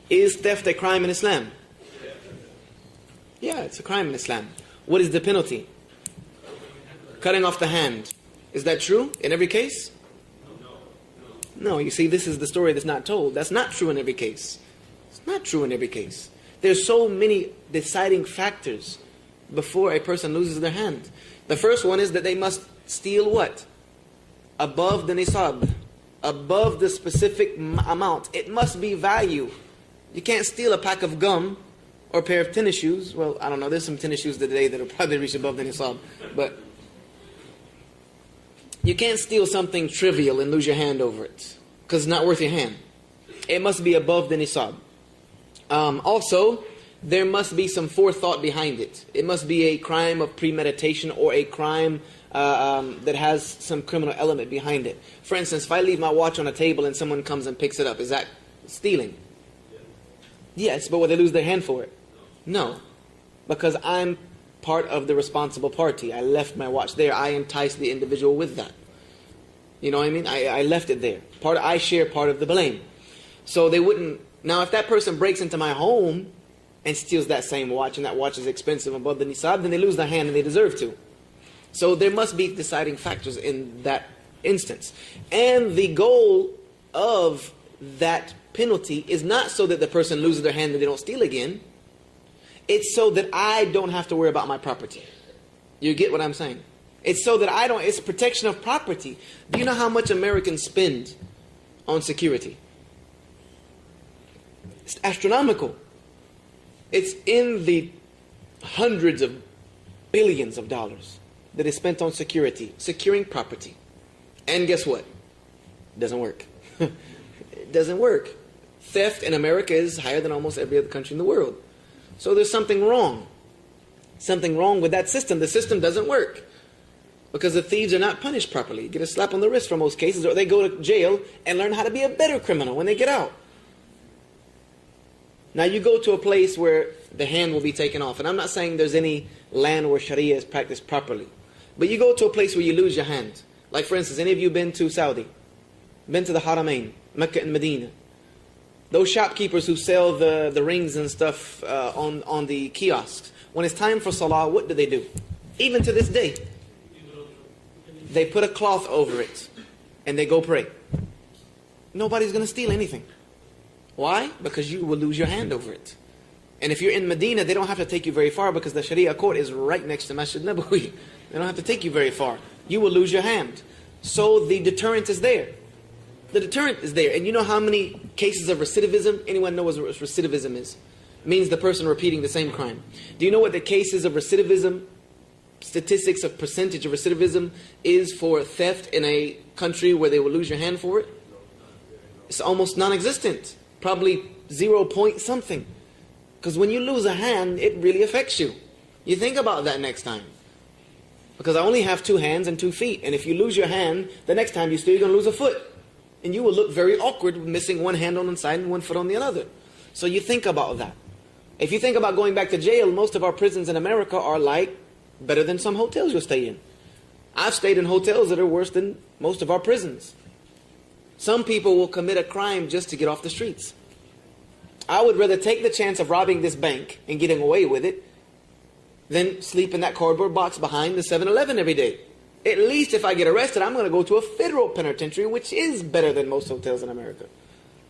Is theft a crime in Islam? Yeah, it's a crime in Islam. What is the penalty? Cutting off the hand. Is that true in every case? No, you see, this is the story that's not told. That's not true in every case. It's not true in every case. There's so many deciding factors before a person loses their hand. The first one is that they must steal what? Above the nisab. Above the specific amount. It must be value. You can't steal a pack of gum or a pair of tennis shoes. Well, I don't know. There's some tennis shoes today that will probably reach above the nisab. But you can't steal something trivial and lose your hand over it, because it's not worth your hand. It must be above the nisab. Also, there must be some forethought behind it. It must be a crime of premeditation or a crime that has some criminal element behind it. For instance, if I leave my watch on a table and someone comes and picks it up, is that stealing? Yes, but will they lose their hand for it? No, because I'm part of the responsible party. I left my watch there. I enticed the individual with that. You know what I mean? I left it there. I share part of the blame. So they wouldn't... Now, if that person breaks into my home and steals that same watch, and that watch is expensive above the nisab, then they lose their hand and they deserve to. So there must be deciding factors in that instance. And the goal of that penalty is not so that the person loses their hand and they don't steal again. It's so that I don't have to worry about my property. You get what I'm saying? It's so that I don't... It's protection of property. Do you know how much Americans spend on security? It's astronomical. It's in the hundreds of billions of dollars that is spent on security, securing property. And guess what? It doesn't work. It doesn't work. Theft in America is higher than almost every other country in the world. So there's something wrong. Something wrong with that system. The system doesn't work. Because the thieves are not punished properly. You get a slap on the wrist for most cases, or they go to jail and learn how to be a better criminal when they get out. Now you go to a place where the hand will be taken off. And I'm not saying there's any land where Sharia is practiced properly. But you go to a place where you lose your hand. Like for instance, any of you been to Saudi? Been to the Haramain, Mecca and Medina? Those shopkeepers who sell the rings and stuff on the kiosks. When it's time for Salah, what do? Even to this day. They put a cloth over it. And they go pray. Nobody's going to steal anything. Why? Because you will lose your hand over it. And if you're in Medina, they don't have to take you very far because the Sharia court is right next to Masjid Nabawi. They don't have to take you very far. You will lose your hand. So the deterrent is there. The deterrent is there. And you know how many cases of recidivism? Anyone know what recidivism is? It means the person repeating the same crime. Do you know what the cases of recidivism, statistics of percentage of recidivism is for theft in a country where they will lose your hand for it? It's almost non-existent. Probably 0 point something. Because when you lose a hand, it really affects you. You think about that next time. Because I only have 2 hands and 2 feet. And if you lose your hand, the next time you're going to lose a foot. And you will look very awkward missing one hand on one side and one foot on the other. So you think about that. If you think about going back to jail, most of our prisons in America are like better than some hotels you'll stay in. I've stayed in hotels that are worse than most of our prisons. Some people will commit a crime just to get off the streets. I would rather take the chance of robbing this bank and getting away with it than sleep in that cardboard box behind the 7-Eleven every day. At least if I get arrested, I'm going to go to a federal penitentiary, which is better than most hotels in America.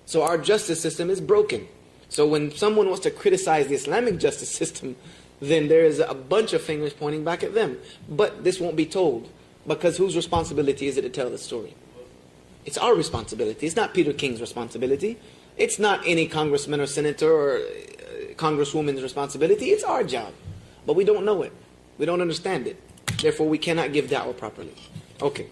So our justice system is broken. So when someone wants to criticize the Islamic justice system, then there is a bunch of fingers pointing back at them. But this won't be told, because whose responsibility is it to tell the story? It's our responsibility. It's not Peter King's responsibility. It's not any congressman or senator or congresswoman's responsibility. It's our job. But we don't know it. We don't understand it. Therefore, we cannot give da'wah properly. Okay.